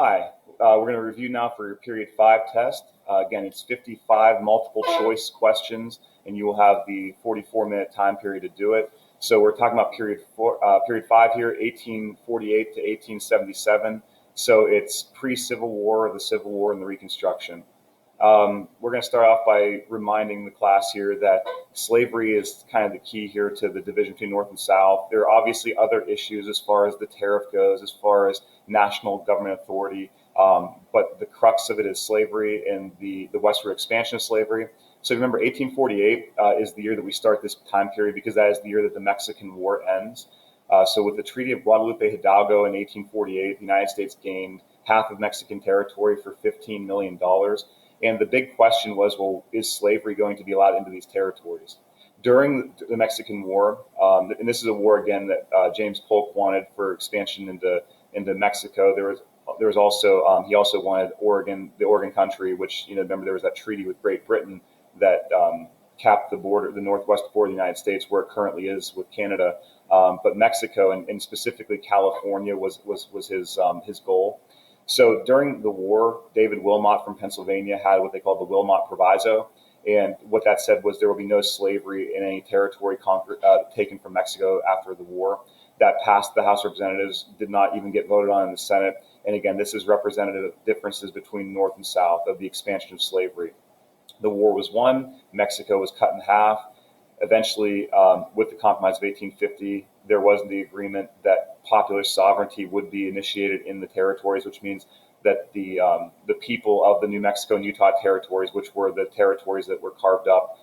Hi, we're going to review now for your period 5 test. Again, it's 55 multiple choice questions, and you will have the 44-minute time period to do it. So we're talking about period 5 here, 1848 to 1877. So it's pre-Civil War, the Civil War, and the Reconstruction. We're going to start off by reminding the class here that slavery is kind of the key here to the division between North and South. There are obviously other issues as far as the tariff goes, as far as national government authority, but the crux of it is slavery and the westward expansion of slavery. So remember, 1848 is the year that we start this time period because that is the year that the Mexican War ends. So with the Treaty of Guadalupe Hidalgo in 1848, the United States gained half of Mexican territory for $15 million. And the big question was, well, is slavery going to be allowed into these territories? During the Mexican War, and this is a war again that James Polk wanted for expansion into Mexico. There was also he also wanted the Oregon Country, which remember there was that treaty with Great Britain that capped the border, the northwest border of the United States, where it currently is with Canada. But Mexico and specifically California was his goal. So during the war, David Wilmot from Pennsylvania had what they called the Wilmot Proviso. And what that said was there will be no slavery in any territory taken from Mexico after the war. That passed the House of Representatives, did not even get voted on in the Senate. And again, this is representative of differences between North and South of the expansion of slavery. The war was won. Mexico was cut in half. Eventually, with the Compromise of 1850, there was the agreement that popular sovereignty would be initiated in the territories, which means that the people of the New Mexico and Utah territories, which were the territories that were carved up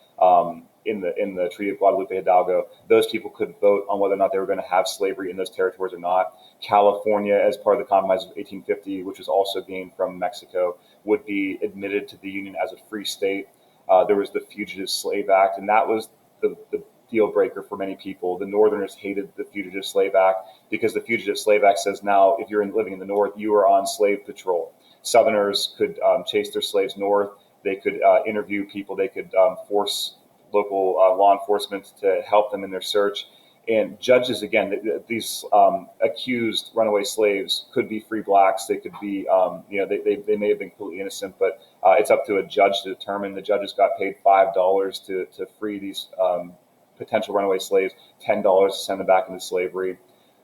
in the Treaty of Guadalupe Hidalgo, those people could vote on whether or not they were going to have slavery in those territories or not. California, as part of the Compromise of 1850, which was also gained from Mexico, would be admitted to the Union as a free state. There was the Fugitive Slave Act, and that was the deal breaker for many people. The Northerners hated the Fugitive Slave Act because the Fugitive Slave Act says now if you're living in the North, you are on slave patrol. Southerners could chase their slaves north. They could interview people. They could force local law enforcement to help them in their search. And judges, again, these accused runaway slaves could be free blacks. They could be, they may have been completely innocent, but it's up to a judge to determine. The judges got paid $5 to free these potential runaway slaves, $10 to send them back into slavery.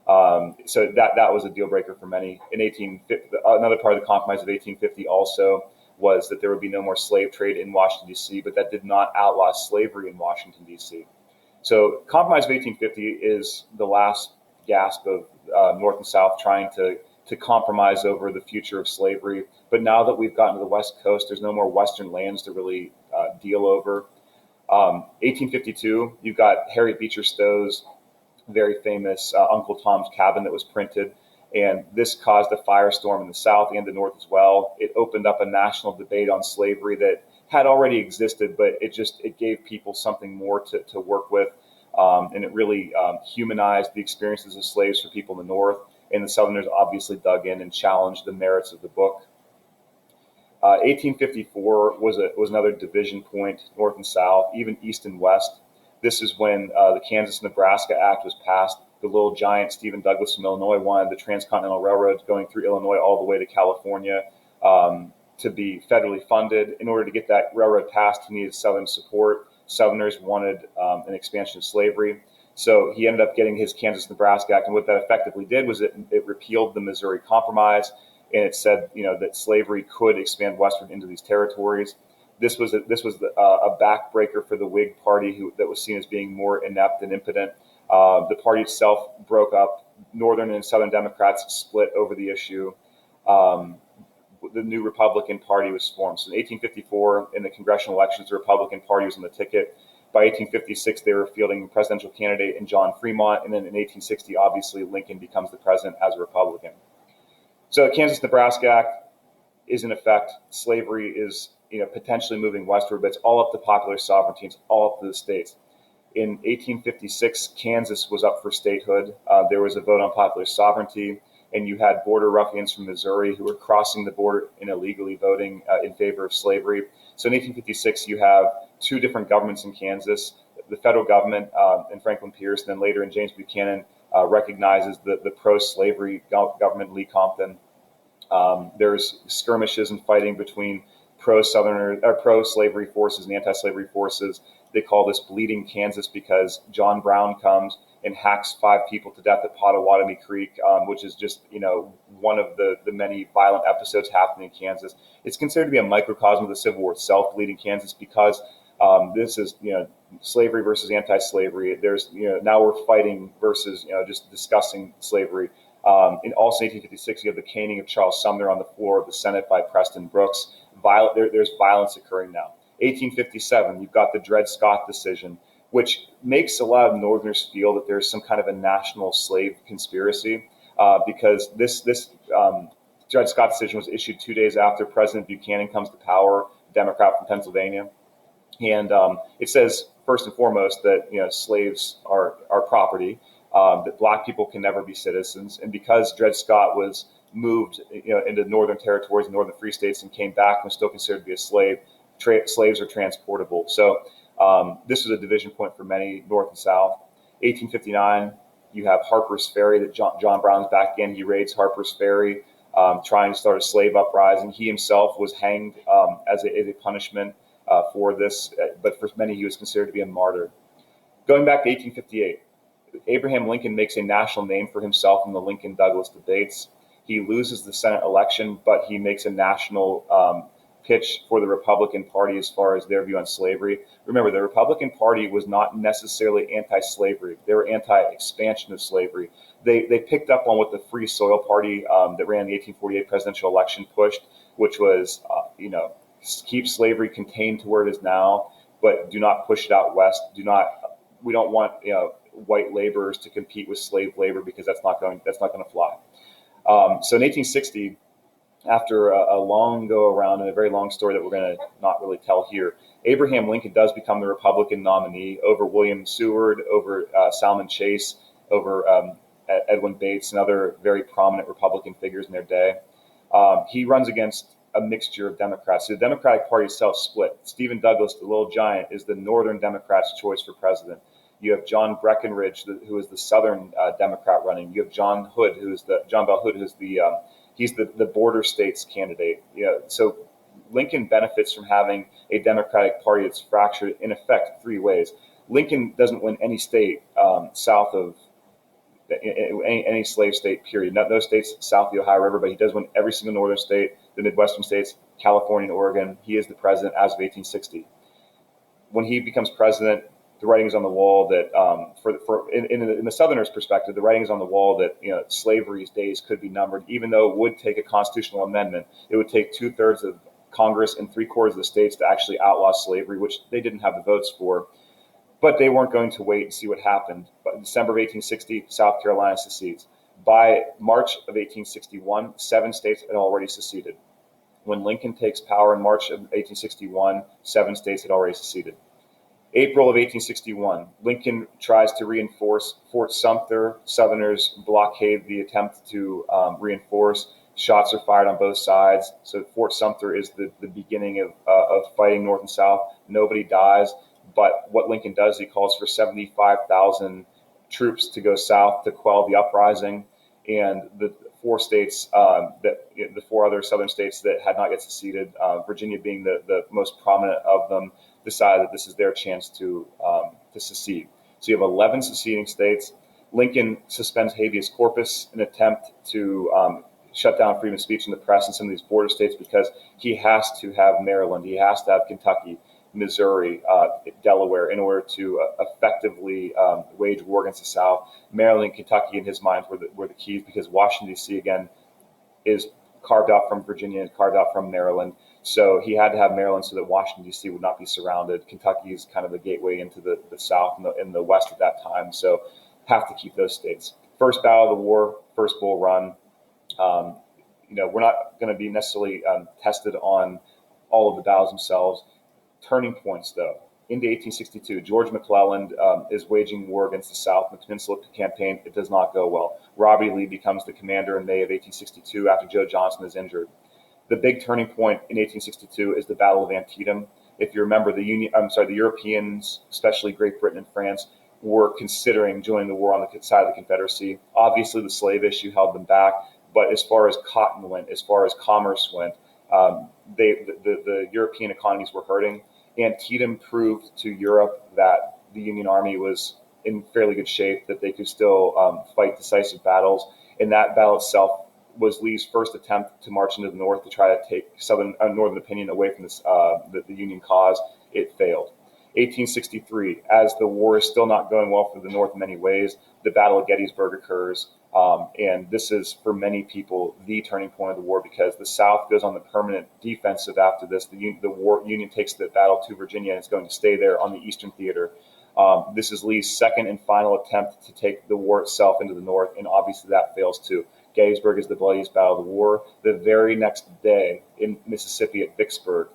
So that was a deal breaker for many. In 1850, another part of the Compromise of 1850 also was that there would be no more slave trade in Washington, D.C., but that did not outlaw slavery in Washington, D.C. So Compromise of 1850 is the last gasp of North and South trying to compromise over the future of slavery. But now that we've gotten to the West Coast, there's no more Western lands to really deal over. 1852, you've got Harry Beecher Stowe's very famous Uncle Tom's Cabin that was printed. And this caused a firestorm in the South and the North as well. It opened up a national debate on slavery that had already existed, but it gave people something more to work with. And it really humanized the experiences of slaves for people in the North. And the Southerners obviously dug in and challenged the merits of the book. 1854 was another division point, North and South, even East and West. This is when the Kansas-Nebraska Act was passed. The little giant Stephen Douglas from Illinois wanted the transcontinental railroads going through Illinois all the way to California to be federally funded. In order to get that railroad passed, he needed Southern support. Southerners wanted an expansion of slavery. So he ended up getting his Kansas-Nebraska Act. And what that effectively did was it repealed the Missouri Compromise. And it said, that slavery could expand westward into these territories. This was a backbreaker for the Whig Party, that was seen as being more inept and impotent. The party itself broke up. Northern and Southern Democrats split over the issue. The new Republican Party was formed. So in 1854, in the congressional elections, the Republican Party was on the ticket. By 1856, they were fielding a presidential candidate in John Fremont. And then in 1860, obviously, Lincoln becomes the president as a Republican. So the Kansas-Nebraska Act is in effect. Slavery is potentially moving westward, but it's all up to popular sovereignty. It's all up to the states. In 1856, Kansas was up for statehood. There was a vote on popular sovereignty, and you had border ruffians from Missouri who were crossing the border and illegally voting in favor of slavery. So in 1856, you have two different governments in Kansas. The federal government and Franklin Pierce, and then later in James Buchanan, recognizes the pro-slavery government, Lee Compton. There's skirmishes and fighting between pro-Southern or pro-slavery forces and anti-slavery forces. They call this Bleeding Kansas because John Brown comes and hacks 5 people to death at Pottawatomie Creek, which is just one of the many violent episodes happening in Kansas. It's considered to be a microcosm of the Civil War itself, Bleeding Kansas, because this is slavery versus anti-slavery. There's now we're fighting versus just discussing slavery. In also 1856, you have the caning of Charles Sumner on the floor of the Senate by Preston Brooks. There's violence occurring now. 1857, you've got the Dred Scott decision, which makes a lot of Northerners feel that there's some kind of a national slave conspiracy because this Dred Scott decision was issued 2 days after President Buchanan comes to power, Democrat from Pennsylvania. And it says, first and foremost, that slaves are property, that black people can never be citizens. And because Dred Scott was moved into northern territories and northern free states and came back and was still considered to be a slave, slaves are transportable. So this was a division point for many, North and South. 1859, you have Harper's Ferry, that John Brown's back in. He raids Harper's Ferry, trying to start a slave uprising. He himself was hanged as a punishment for this, but for many, he was considered to be a martyr. Going back to 1858, Abraham Lincoln makes a national name for himself in the Lincoln-Douglas debates. He loses the Senate election, but he makes a national pitch for the Republican Party as far as their view on slavery. Remember, the Republican Party was not necessarily anti-slavery. They were anti-expansion of slavery. They picked up on what the Free Soil Party that ran the 1848 presidential election pushed, which was, keep slavery contained to where it is now, but do not push it out west. We don't want white laborers to compete with slave labor because that's not going to fly. So in 1860, after a long go around and a very long story that we're going to not really tell here, Abraham Lincoln does become the Republican nominee over William Seward, over Salmon Chase, over Edwin Bates, and other very prominent Republican figures in their day. He runs against a mixture of Democrats. So the Democratic Party itself split. Stephen Douglas, the little giant, is the Northern Democrats' choice for president. You have John Breckinridge, who is the Southern Democrat running. You have John Bell Hood, who's he's the border states candidate. So Lincoln benefits from having a Democratic Party that's fractured in effect 3 ways. Lincoln doesn't win any state south of any slave state, period. Not those states south of the Ohio River, but he does win every single northern state, the Midwestern states, California and Oregon. He is the president as of 1860. When he becomes president, the writing is on the wall that, in the Southerners' perspective, the writing is on the wall that slavery's days could be numbered. Even though it would take a constitutional amendment, it would take 2/3 of Congress and 3/4 of the states to actually outlaw slavery, which they didn't have the votes for. But they weren't going to wait and see what happened. But in December of 1860, South Carolina secedes. By March of 1861, 7 states had already seceded. When Lincoln takes power in March of 1861, 7 states had already seceded. April of 1861, Lincoln tries to reinforce Fort Sumter. Southerners blockade the attempt to reinforce. Shots are fired on both sides. So Fort Sumter is the beginning of fighting North and South. Nobody dies. But what Lincoln does, he calls for 75,000 troops to go south to quell the uprising. And the 4 states, the 4 other southern states that had not yet seceded, Virginia being the most prominent of them, decided that this is their chance to secede. So you have 11 seceding states. Lincoln suspends habeas corpus in an attempt to shut down freedom of speech in the press in some of these border states because he has to have Maryland, he has to have Kentucky, Missouri, Delaware in order to effectively wage war against the South. Maryland and Kentucky, in his mind, were the keys because Washington, D.C., again, is carved out from Virginia and carved out from Maryland. So he had to have Maryland so that Washington, D.C. would not be surrounded. Kentucky is kind of the gateway into the South and the West at that time. So have to keep those states. First battle of the war, first Bull Run. We're not going to be necessarily tested on all of the battles themselves. Turning points, though. Into 1862, George McClellan is waging war against the South in the Peninsula Campaign. It does not go well. Robert E. Lee becomes the commander in May of 1862 after Joe Johnston is injured. The big turning point in 1862 is the Battle of Antietam. If you remember, the Europeans, especially Great Britain and France, were considering joining the war on the side of the Confederacy. Obviously, the slave issue held them back, But as far as cotton went, as far as commerce went, the European economies were hurting. Antietam proved to Europe that the Union Army was in fairly good shape, that they could still fight decisive battles. And that battle itself was Lee's first attempt to march into the North to try to take northern opinion away from the Union cause. It failed. 1863, as the war is still not going well for the North in many ways, the Battle of Gettysburg occurs. And this is, for many people, the turning point of the war, because the South goes on the permanent defensive after this. The Union takes the battle to Virginia, and it's going to stay there on the Eastern Theater. This is Lee's second and final attempt to take the war itself into the North, and obviously that fails too. Gettysburg is the bloodiest battle of the war. The very next day in Mississippi at Vicksburg,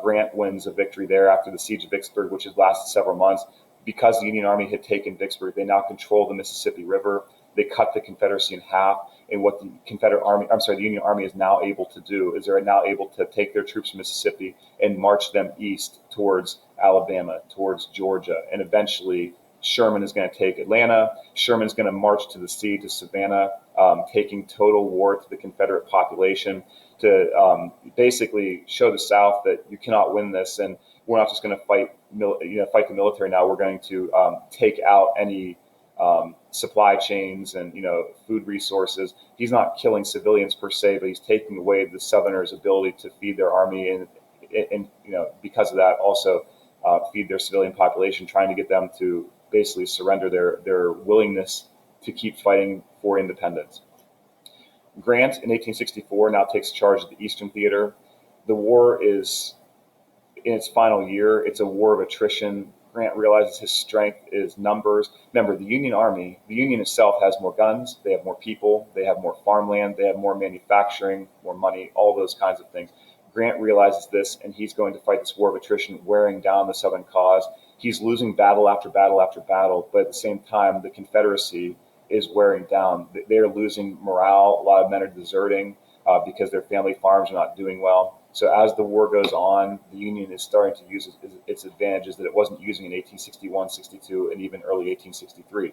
Grant wins a victory there after the siege of Vicksburg, which has lasted several months. Because the Union Army had taken Vicksburg, they now control the Mississippi River. They cut the Confederacy in half. And what the Union Army is now able to do is they're now able to take their troops from Mississippi and march them east towards Alabama, towards Georgia, and eventually Sherman is going to take Atlanta. Sherman's going to march to the sea, to Savannah, taking total war to the Confederate population to basically show the South that you cannot win this, and we're not just going to fight the military now. We're going to take out any supply chains and food resources. He's not killing civilians per se, but he's taking away the Southerners' ability to feed their army, and because of that also feed their civilian population, trying to get them to basically surrender their willingness to keep fighting for independence. Grant in 1864 now takes charge of the Eastern Theater. The war is in its final year. It's a war of attrition. Grant realizes his strength is numbers. Remember, the Union Army, the Union itself has more guns, they have more people, they have more farmland, they have more manufacturing, more money, all those kinds of things. Grant realizes this, and he's going to fight this war of attrition, wearing down the Southern cause. He's losing battle after battle after battle, but at the same time, the Confederacy is wearing down. They're losing morale. A lot of men are deserting because their family farms are not doing well. So as the war goes on, the Union is starting to use its advantages that it wasn't using in 1861, 62, and even early 1863.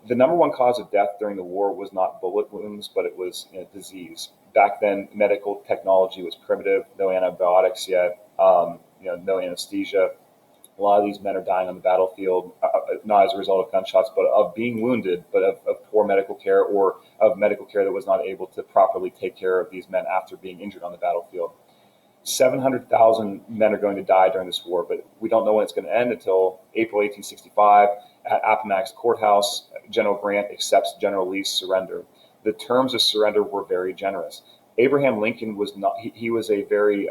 The number one cause of death during the war was not bullet wounds, but it was disease. Back then, medical technology was primitive, no antibiotics yet, no anesthesia. A lot of these men are dying on the battlefield, not as a result of gunshots, but of being wounded, but of poor medical care, or of medical care that was not able to properly take care of these men after being injured on the battlefield. 700,000 men are going to die during this war, but we don't know when it's going to end until April 1865 at Appomattox Courthouse. General Grant accepts General Lee's surrender. The terms of surrender were very generous. Abraham Lincoln was not, he was a very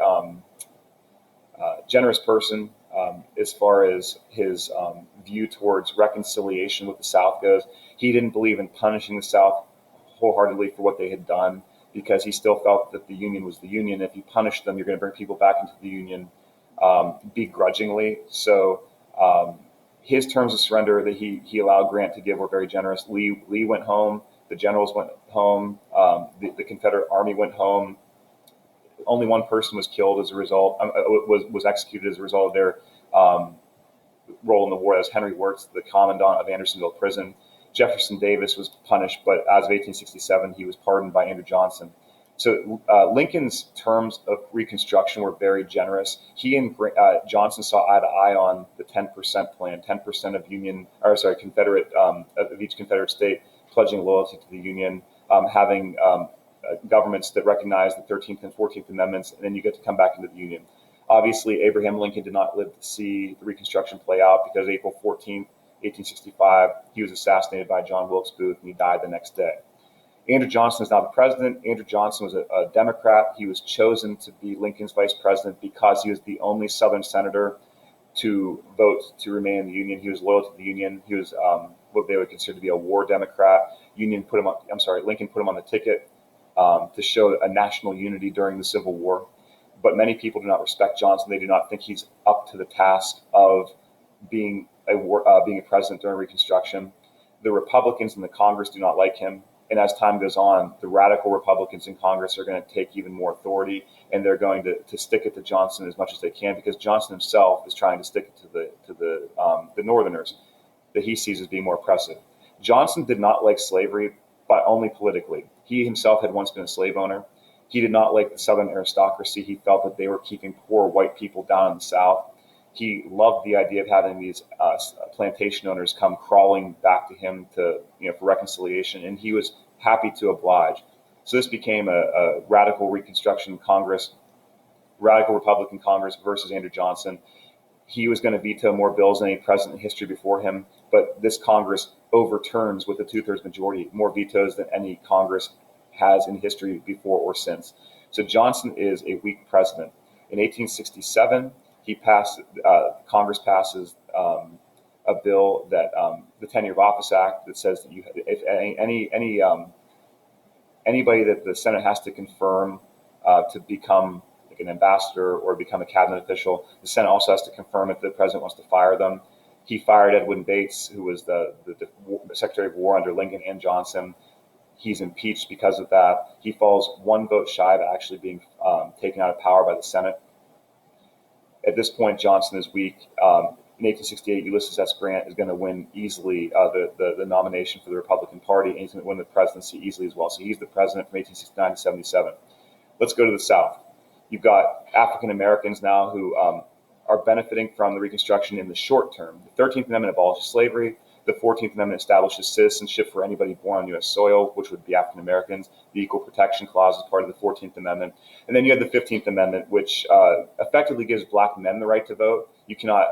generous person as far as his view towards reconciliation with the South goes. He didn't believe in punishing the South wholeheartedly for what they had done, because he still felt that the Union was the Union. If you punish them, you're going to bring people back into the Union begrudgingly. So his terms of surrender that he allowed Grant to give were very generous. Lee went home. The generals went home. The Confederate Army went home. Only one person was killed as a result, was executed as a result of their role in the war. That was Henry Wirtz, the commandant of Andersonville Prison. Jefferson Davis was punished, but as of 1867, he was pardoned by Andrew Johnson. So Lincoln's terms of Reconstruction were very generous. He and Johnson saw eye to eye on the 10% plan, 10% of Confederate of each Confederate state pledging loyalty to the Union, having governments that recognize the 13th and 14th Amendments, and then you get to come back into the Union. Obviously, Abraham Lincoln did not live to see the Reconstruction play out, because April 14th, 1865, he was assassinated by John Wilkes Booth, and he died the next day. Andrew Johnson is now the president. Andrew Johnson was a Democrat. He was chosen to be Lincoln's vice president because he was the only Southern senator to vote to remain in the Union. He was loyal to the Union. He was what they would consider to be a war Democrat. Lincoln put him on the ticket to show a national unity during the Civil War. But many people do not respect Johnson. They do not think he's up to the task of being a president during Reconstruction. The Republicans in the Congress do not like him. And as time goes on, the radical Republicans in Congress are going to take even more authority, and they're going to stick it to Johnson as much as they can, because Johnson himself is trying to stick it to the Northerners that he sees as being more oppressive. Johnson did not like slavery, but only politically. He himself had once been a slave owner. He did not like the Southern aristocracy. He felt that they were keeping poor white people down in the South. He loved the idea of having these plantation owners come crawling back to him to, for reconciliation, and he was happy to oblige. So this became a radical Reconstruction Congress, radical Republican Congress versus Andrew Johnson. He was going to veto more bills than any president in history before him, but this Congress overturns with a 2/3 majority more vetoes than any Congress has in history before or since. So Johnson is a weak president. In 1867, Congress passes a bill that the Tenure of Office Act that says that if anybody that the Senate has to confirm to become like an ambassador or become a cabinet official, the Senate also has to confirm if the president wants to fire them. He fired Edwin Bates, who was the Secretary of War under Lincoln and Johnson. He's impeached because of that. He falls one vote shy of actually being taken out of power by the Senate. At this point, Johnson is weak. In 1868, Ulysses S. Grant is going to win easily the nomination for the Republican Party, and he's going to win the presidency easily as well. So he's the president from 1869 to 77. Let's go to the South. You've got African Americans now who are benefiting from the Reconstruction in the short term. The 13th Amendment abolishes slavery. The 14th Amendment establishes citizenship for anybody born on U.S. soil, which would be African Americans. The Equal Protection Clause is part of the 14th Amendment. And then you have the 15th Amendment, which effectively gives black men the right to vote. You cannot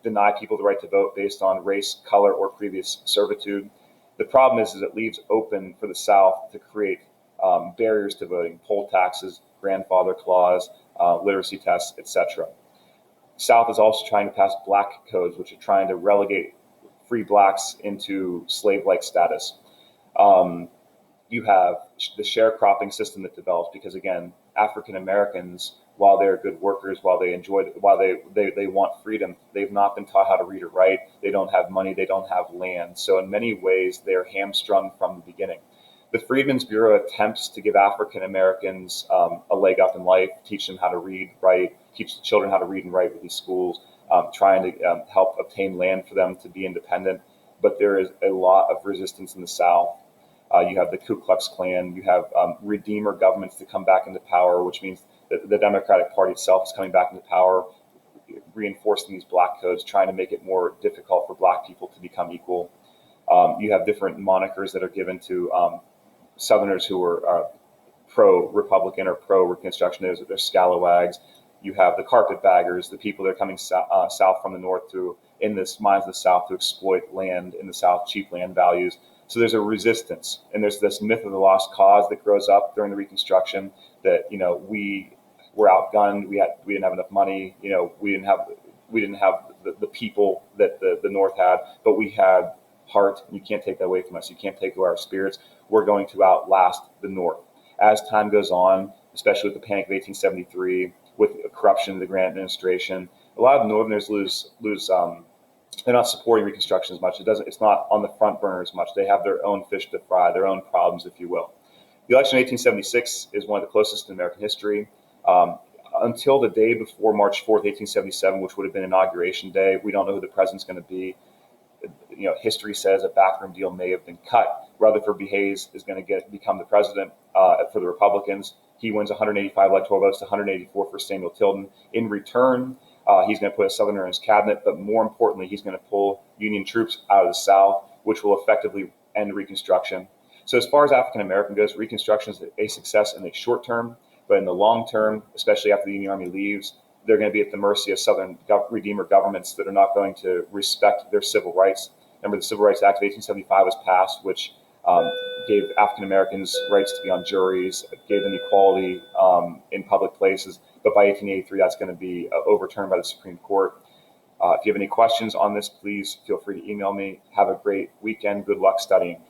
deny people the right to vote based on race, color, or previous servitude. The problem is it leaves open for the South to create barriers to voting, poll taxes, grandfather clause, literacy tests, etc. South is also trying to pass black codes, which are trying to relegate free blacks into slave-like status. You have the sharecropping system that develops because, again, African Americans, while they're good workers, while they want freedom, they've not been taught how to read or write. They don't have money. They don't have land. So in many ways, they're hamstrung from the beginning. The Freedmen's Bureau attempts to give African Americans a leg up in life, teach them how to read, write, teach the children how to read and write with these schools. Trying to help obtain land for them to be independent. But there is a lot of resistance in the South. You have the Ku Klux Klan. You have Redeemer governments to come back into power, which means that the Democratic Party itself is coming back into power, reinforcing these black codes, trying to make it more difficult for black people to become equal. You have different monikers that are given to Southerners who are pro-Republican or pro-Reconstruction. They're scalawags. You have the carpetbaggers, the people that are coming south from the north in the mines of the South to exploit land in the South, cheap land values. So there's a resistance, and there's this myth of the lost cause that grows up during the Reconstruction that we were outgunned, we didn't have enough money, we didn't have the people that the North had, but we had heart. And you can't take that away from us. You can't take away our spirits. We're going to outlast the North. As time goes on, especially with the Panic of 1873. With corruption of the Grant administration, a lot of Northerners lose. They're not supporting Reconstruction as much. It's not on the front burner as much. They have their own fish to fry, their own problems, if you will. The election of 1876 is one of the closest in American history. Until the day before March 4th, 1877, which would have been Inauguration Day, we don't know who the president's going to be. History says a backroom deal may have been cut. Rutherford B. Hayes is going to become the president for the Republicans. He wins 185 electoral votes to 184 for Samuel Tilden. In return, he's going to put a Southerner in his cabinet, but more importantly, he's going to pull Union troops out of the South, which will effectively end Reconstruction. So as far as African American goes, Reconstruction is a success in the short term, but in the long term, especially after the Union Army leaves, they're going to be at the mercy of Southern Redeemer governments that are not going to respect their civil rights. Remember, the Civil Rights Act of 1875 was passed, which gave African Americans rights to be on juries, gave them equality in public places. But by 1883, that's going to be overturned by the Supreme Court. If you have any questions on this, please feel free to email me. Have a great weekend. Good luck studying.